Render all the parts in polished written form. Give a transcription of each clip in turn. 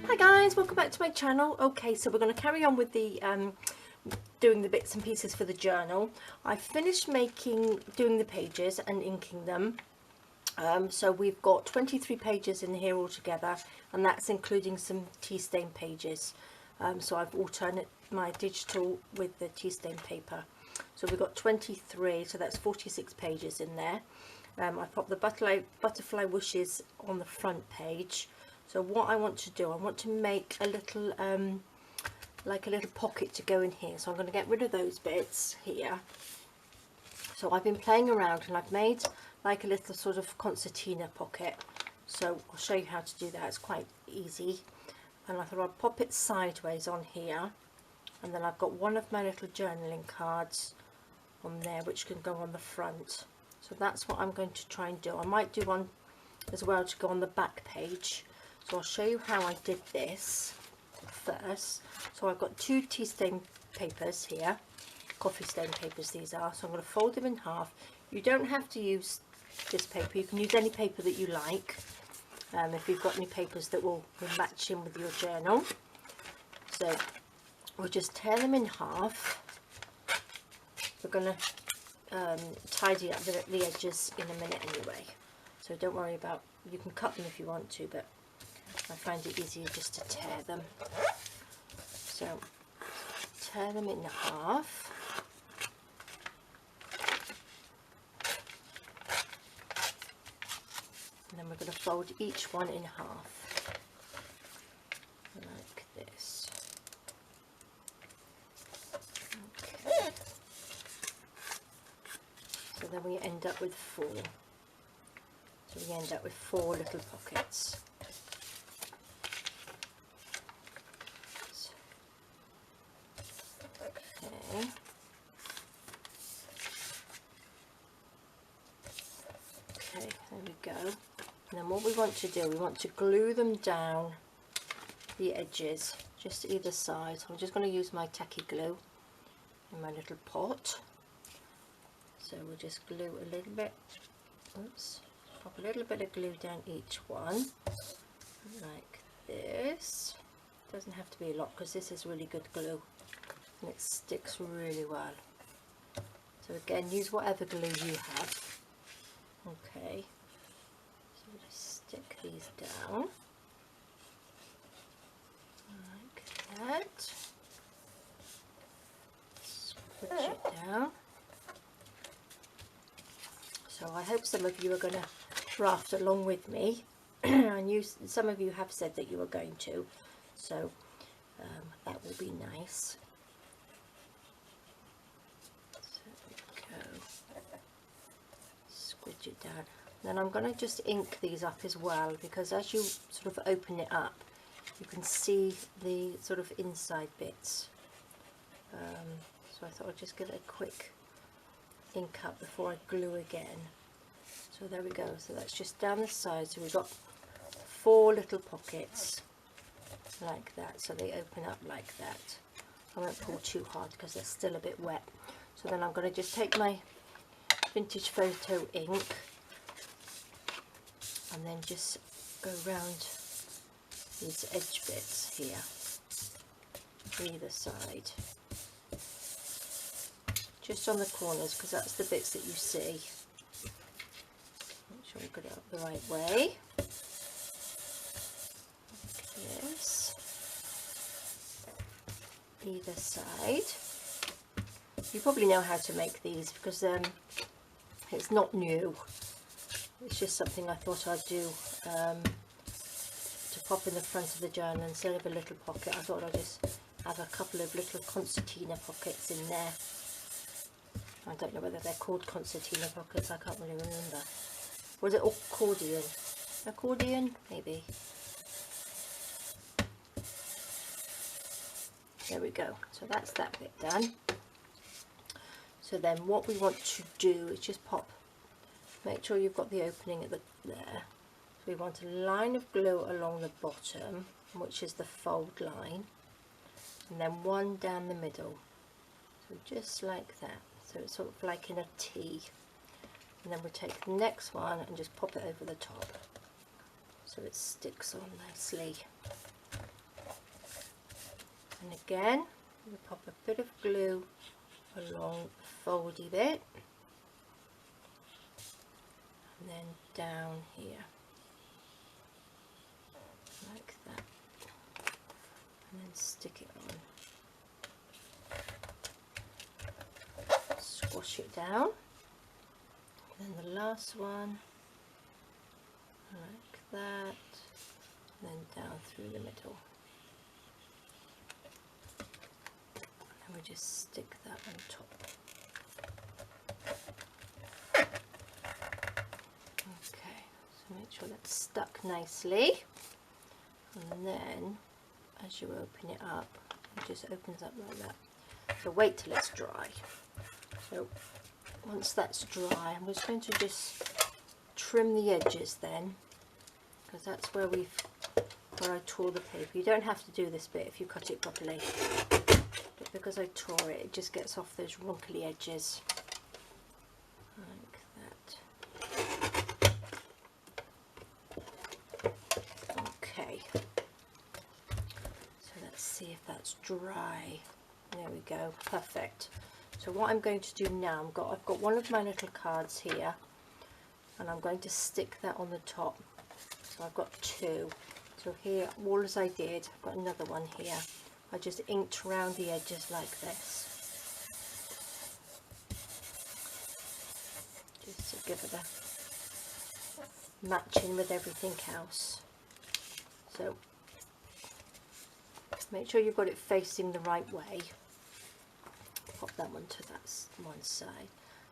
Hi guys, welcome back to my channel. Okay, so we're going to carry on with the doing the bits and pieces for the journal. I finished doing the pages and inking them. So we've got 23 pages in here altogether, and that's including some tea stain pages. So I've alternate my digital with the tea stain paper. So we've got 23, so that's 46 pages in there. I popped the butterfly wishes on the front page. So what I want to do, I want to make a little like a little pocket to go in here. So I'm going to get rid of those bits here. So I've been playing around and I've made like a little sort of concertina pocket. So I'll show you how to do that. It's quite easy. And I thought I'd pop it sideways on here, and then I've got one of my little journaling cards on there which can go on the front. So that's what I'm going to try and do. I might do one as well to go on the back page. So I'll show you how I did this first. So I've got two tea stain papers here, coffee stain papers these are. So I'm going to fold them in half. You don't have to use this paper, you can use any paper that you like. If you've got any papers that will match in with your journal. So we'll just tear them in half. We're going to tidy up the edges in a minute anyway. So don't worry about, you can cut them if you want to, but I find it easier just to tear them. So tear them in half. And then we're going to fold each one in half, like this. Okay. So then we end up with four. So we end up with four little pockets. Okay. Okay, there we go. And then what we want to do, we want to glue them down the edges, just either side. So I'm just going to use my tacky glue in my little pot. So we'll just glue a little bit, oops, pop a little bit of glue down each one, like this. Doesn't have to be a lot because this is really good glue and it sticks really well. So again, use whatever glue you have. Okay. Just stick these down like that, squish it down. So I hope some of you are going to draft along with me, and some of you have said that you are going to, so that will be nice. So there we go, squish it down. Then I'm going to just ink these up as well, because as you sort of open it up you can see the sort of inside bits. So I thought I'd just give it a quick ink up before I glue again. So there we go, so that's just down the side. So we've got four little pockets like that, so they open up like that. I won't pull too hard because they're still a bit wet. So then I'm going to just take my vintage photo ink and then just go around these edge bits here, either side, just on the corners, because that's the bits that you see. Make sure we got it up the right way, like this, either side. You probably know how to make these because it's not new. It's just something I thought I'd do to pop in the front of the journal. Instead of a little pocket, I thought I'd just have a couple of little concertina pockets in there. I don't know whether they're called concertina pockets, I can't really remember. Or is it accordion? Accordion, maybe. There we go, so that's that bit done. So then what we want to do is just pop, make sure you've got the opening at there. So we want a line of glue along the bottom, which is the fold line, and then one down the middle. So just like that. So it's sort of like in a T. And then we take the next one and just pop it over the top so it sticks on nicely. And again, we'll pop a bit of glue along the foldy bit, and then down here, like that, and then stick it on. Squash it down, and then the last one, like that, and then down through the middle. And we just stick that on top. Okay, so make sure that's stuck nicely, and then as you open it up, it just opens up like that. So wait till it's dry. So once that's dry, I'm just going to just trim the edges then, because that's where I tore the paper. You don't have to do this bit if you cut it properly, but because I tore it, it just gets off those wrinkly edges like that. Okay, so let's see if that's dry. There we go, perfect. So what I'm going to do now, I've got one of my little cards here, and I'm going to stick that on the top. So I've got two. So here, all as I did, I've got another one here. I just inked around the edges like this, just to give it a matching with everything else. So make sure you've got it facing the right way. Pop that one to that one side.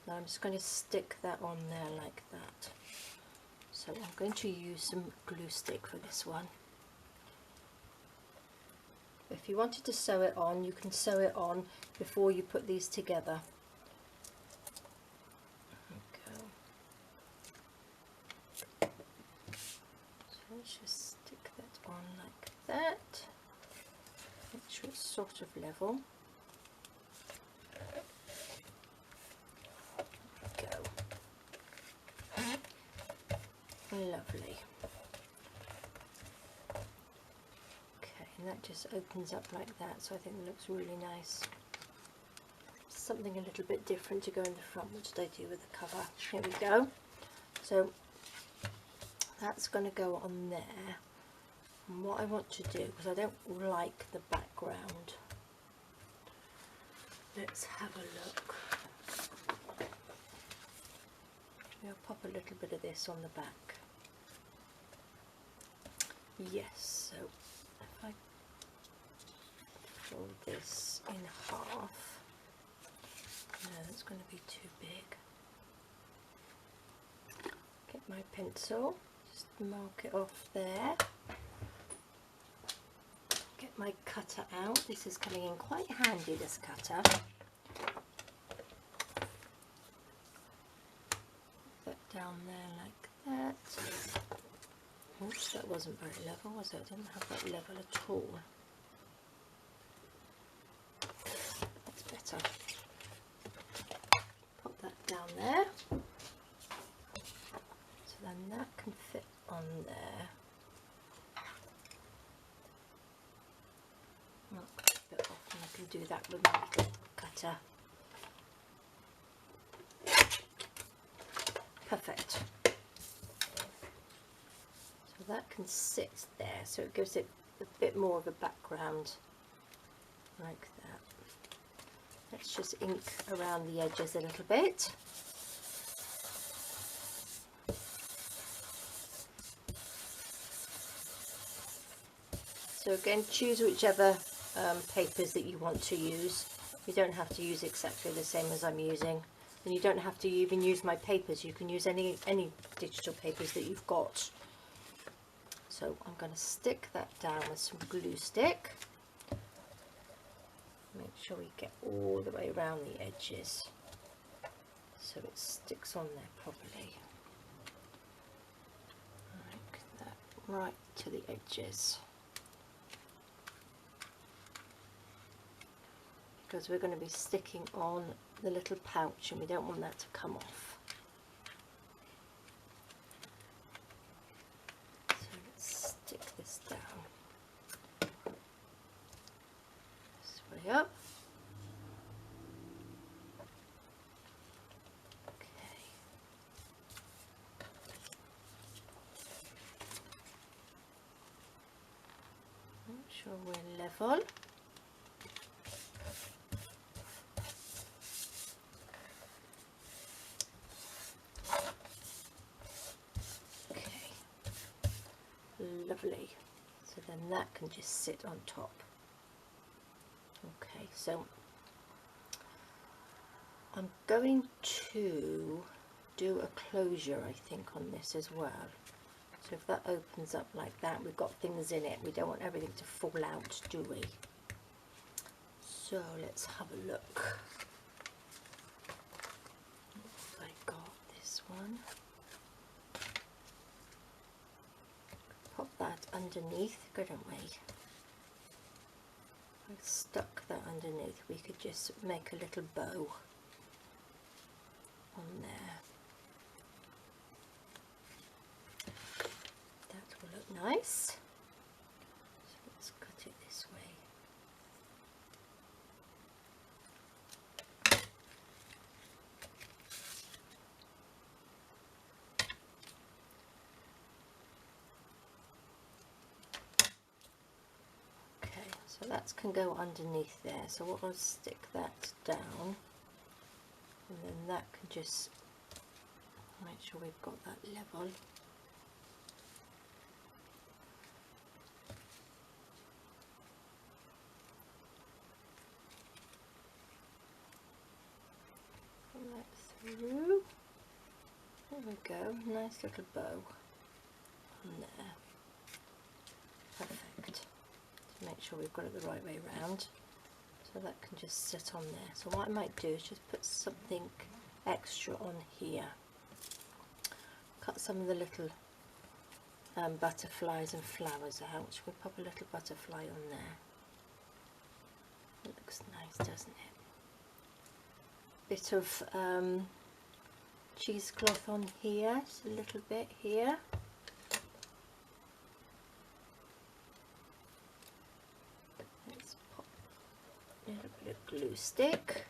Now I'm just going to stick that on there like that. So I'm going to use some glue stick for this one. If you wanted to sew it on, you can sew it on before you put these together. Okay. So let's just stick that on like that. Make sure it's sort of level. Lovely. Okay, and that just opens up like that, so I think it looks really nice. Something a little bit different to go in the front. What did I do with the cover? Here we go. So that's going to go on there. And what I want to do, because I don't like the background, let's have a look. I'll pop a little bit of this on the back. Yes, so if I fold this in half, no, that's going to be too big. Get my pencil, just mark it off there. Get my cutter out. This is coming in quite handy, this cutter. Down there like that. Oops, that wasn't very level, was it? I didn't have that level at all. That's better. Pop that down there. So then that can fit on there. I'll cut a bit off, and I can do that with my little cutter. Perfect. So that can sit there, so it gives it a bit more of a background like that. Let's just ink around the edges a little bit. So again, choose whichever papers that you want to use. You don't have to use exactly the same as I'm using. And you don't have to even use my papers, you can use any digital papers that you've got. So I'm going to stick that down with some glue stick. Make sure we get all the way around the edges so it sticks on there properly. Like that, right to the edges. Because we're going to be sticking on the little pouch and we don't want that to come off. So let's stick this down. so we're level. Okay, lovely. So then that can just sit on top. Okay, so I'm going to do a closure, I think, on this as well. So if that opens up like that, we've got things in it. We don't want everything to fall out, do we? So let's have a look. I got this one. Pop that underneath, couldn't we? I stuck that underneath. We could just make a little bow on there. That will look nice. So let's cut it this way. Okay, so that can go underneath there. So we'll stick that down, and then that can just make sure we've got that level. Through. There we go, nice little bow on there. Perfect. To make sure we've got it the right way round. So that can just sit on there. So what I might do is just put something extra on here. Cut some of the little butterflies and flowers out. We'll pop a little butterfly on there. It looks nice, doesn't it? Bit of cheesecloth on here, just a little bit here. Let's pop a little bit of glue stick.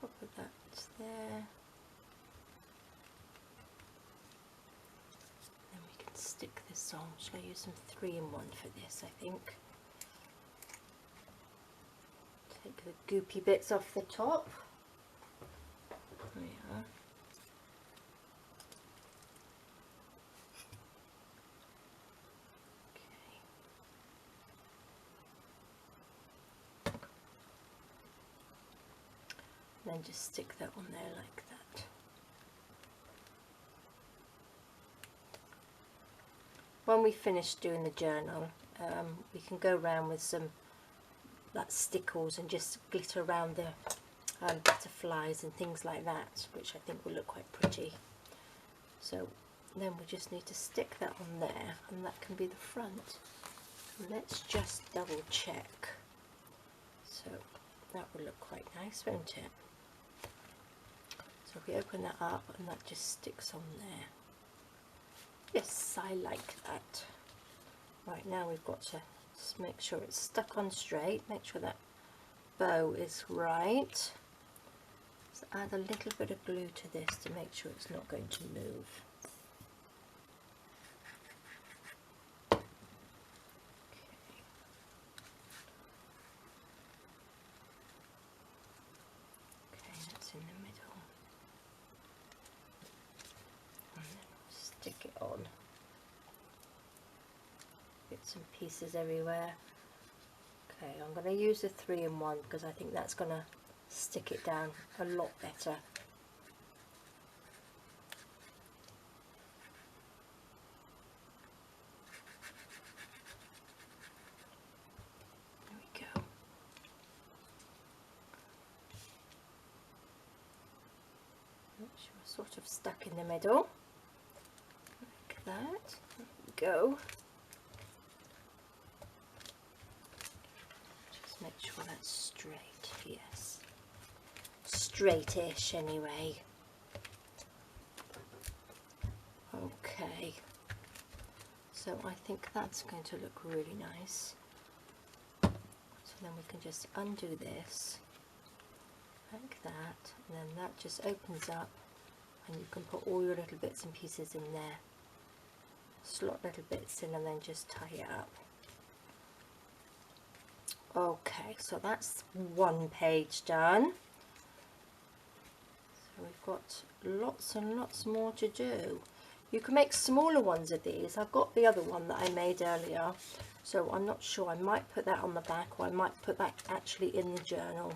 Pop that there. Then we can stick this on. Shall I use some 3-in-1 for this, I think? Take the goopy bits off the top. There we are. Okay. And then just stick that on there like that. When we finish doing the journal, we can go around with some stickles and just glitter around the butterflies and things like that, which I think will look quite pretty. So then we just need to stick that on there, and that can be the front. Let's just double check. So that will look quite nice, won't it? So if we open that up, and that just sticks on there. Yes, I like that. Right, now we've got to just make sure it's stuck on straight, make sure that bow is right. So add a little bit of glue to this to make sure it's not going to move. Okay, that's in the middle. And then stick it on. Bits and pieces everywhere. Okay, I'm going to use the 3-in-1 because I think that's going to stick it down a lot better. There we go. Make sure we're sort of stuck in the middle. Like that. There we go. Make sure that's straight, yes. Straightish anyway. Okay. So I think that's going to look really nice. So then we can just undo this like that, and then that just opens up, and you can put all your little bits and pieces in there. Slot little bits in and then just tie it up. Okay, so that's one page done. So we've got lots and lots more to do. You can make smaller ones of these. I've got the other one that I made earlier, so I'm not sure. I might put that on the back, or I might put that actually in the journal.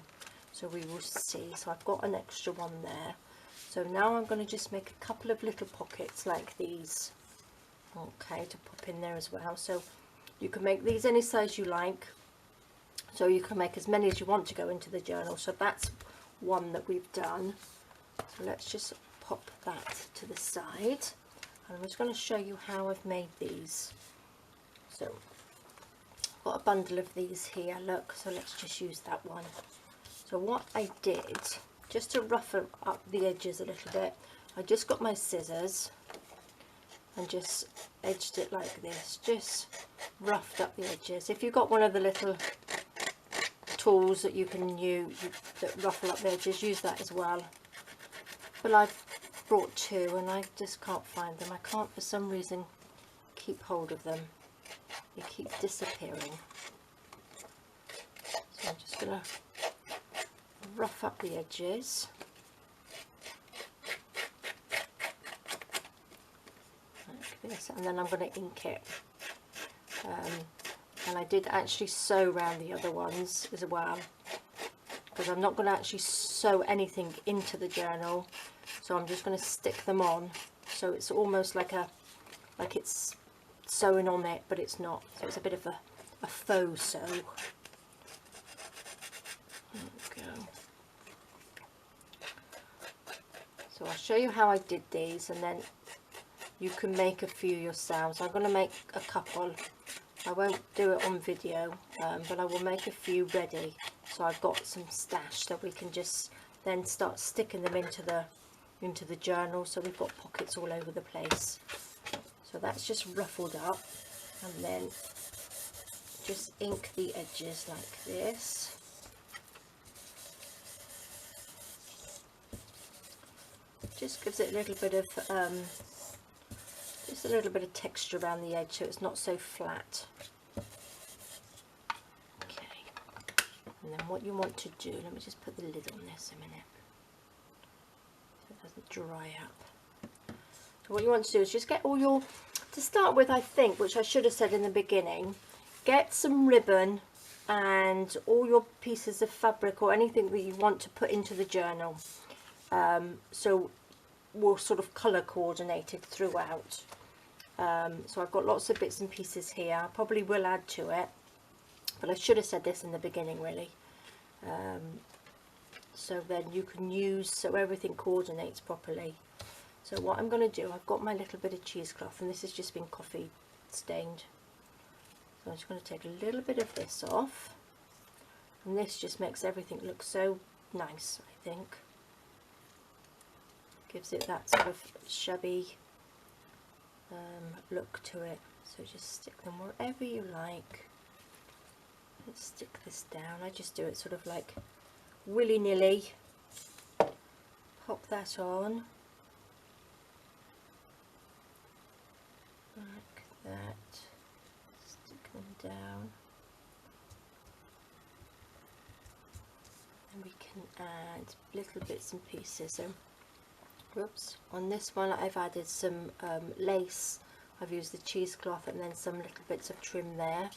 So we will see. So I've got an extra one there. So now I'm going to just make a couple of little pockets like these. Okay, to pop in there as well. So you can make these any size you like. So you can make as many as you want to go into the journal. So that's one that we've done. So let's just pop that to the side. And I'm just going to show you how I've made these. So I've got a bundle of these here, look, so let's just use that one. So what I did, just to roughen up the edges a little bit, I just got my scissors and just edged it like this, just roughed up the edges. If you've got one of the little tools that you can use that ruffle up the edges, use that as well. But I've brought two and I just can't find them. I can't for some reason keep hold of them. They keep disappearing. So I'm just going to rough up the edges. Like this, and then I'm going to ink it. And I did actually sew around the other ones as well, because I'm not going to actually sew anything into the journal, so I'm just going to stick them on, so it's almost like it's sewing on it, but it's not, so it's a bit of a faux sew. There we go. So I'll show you how I did these, and then you can make a few yourselves. I'm going to make a couple. I won't do it on video, but I will make a few ready, so I've got some stashed that we can just then start sticking them into the journal, so we've got pockets all over the place. So that's just ruffled up, and then just ink the edges like this. Just gives it a little bit of just a little bit of texture around the edge, so it's not so flat. Okay, and then what you want to do, let me just put the lid on this a minute so it doesn't dry up. So what you want to do is just get all your, to start with, I think, which I should have said in the beginning, get some ribbon and all your pieces of fabric or anything that you want to put into the journal, so we'll sort of colour coordinated throughout. So I've got lots of bits and pieces here. I probably will add to it, but I should have said this in the beginning really. So then you can use, so everything coordinates properly. So what I'm going to do, I've got my little bit of cheesecloth, and this has just been coffee stained. So I'm just going to take a little bit of this off, and this just makes everything look so nice, I think. Gives it that sort of shabby look to it. So just stick them wherever you like. Let's stick this down. I just do it sort of like willy-nilly. Pop that on like that. Stick them down, and we can add little bits and pieces. So whoops, on this one I've added some lace. I've used the cheesecloth and then some little bits of trim there.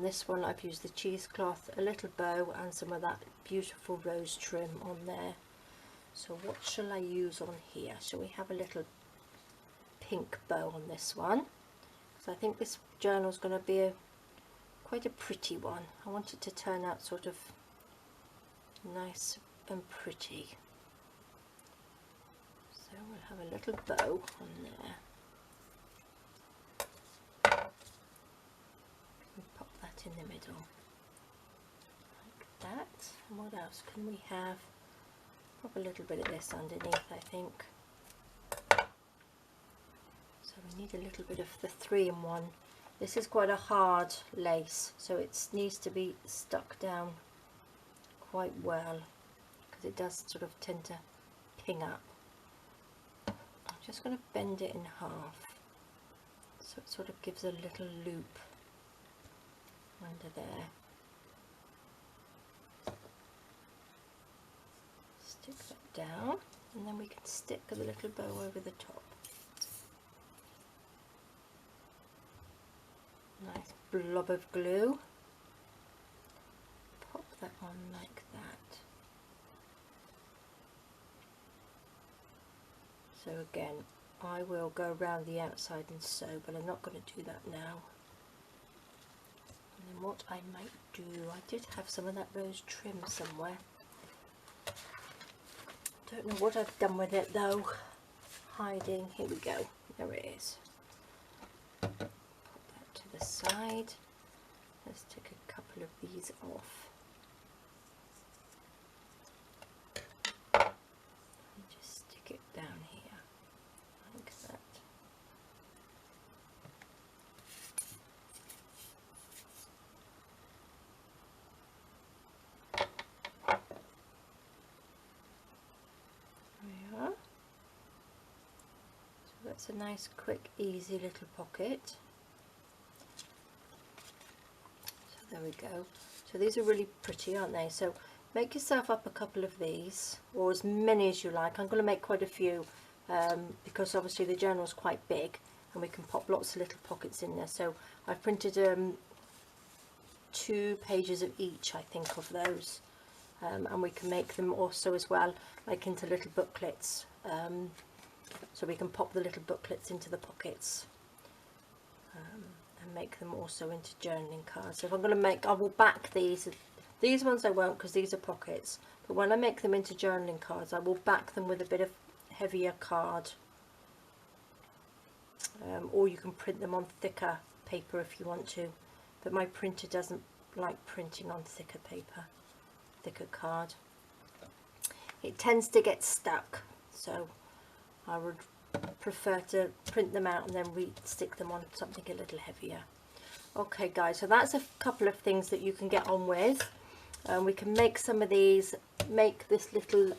This one I've used the cheesecloth, a little bow, and some of that beautiful rose trim on there. So what shall I use on here? Shall we have a little pink bow on this one? So I think this journal is going to be quite a pretty one. I want it to turn out sort of nice and pretty. So we'll have a little bow on there. And pop that in the middle. Like that. And what else can we have? Pop a little bit of this underneath, I think. So we need a little bit of the 3-in-1. This is quite a hard lace, so it needs to be stuck down quite well, because it does sort of tend to ping up. I'm just going to bend it in half, so it sort of gives a little loop under there. down, and then we can stick a little bow over the top. Nice blob of glue. Pop that on like that. So again, I will go around the outside and sew, but I'm not going to do that now. And then what I might do, I did have some of that rose trim somewhere. Don't know what I've done with it though. Hiding, here we go, there it is. Pop that to the side. Let's take a couple of these off. And just stick it down here, like that. There we are. So that's a nice, quick, easy little pocket. So there we go. So these are really pretty, aren't they? So make yourself up a couple of these, or as many as you like. I'm going to make quite a few because obviously the journal is quite big and we can pop lots of little pockets in there. So I've printed 2 pages of each, I think, of those. And we can make them also as well like into little booklets, so we can pop the little booklets into the pockets and make them also into journaling cards. So if I'm going to make, I will back these ones I won't, because these are pockets, but when I make them into journaling cards I will back them with a bit of heavier card, or you can print them on thicker paper if you want to, but my printer doesn't like printing on thicker paper, thicker card. It tends to get stuck, so I would prefer to print them out and then re-stick them on something a little heavier. Okay guys, so that's a couple of things that you can get on with. We can make some of these, make this little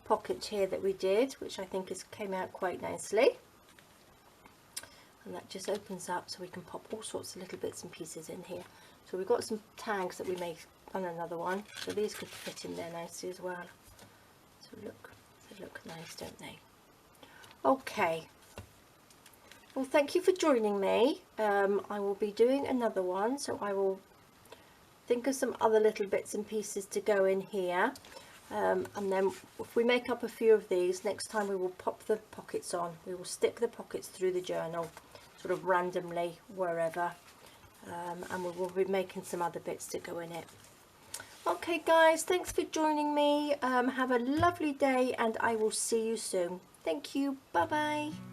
pocket here that we did, which I think came out quite nicely. And that just opens up so we can pop all sorts of little bits and pieces in here. So we've got some tags that we made on another one, so these could fit in there nicely as well. So look, they look nice, don't they? Okay, well thank you for joining me. I will be doing another one, so I will think of some other little bits and pieces to go in here, and then if we make up a few of these, next time we will pop the pockets on. We will stick the pockets through the journal sort of randomly wherever, and we will be making some other bits to go in it. Okay guys, thanks for joining me. Have a lovely day and I will see you soon. Thank you. Bye bye.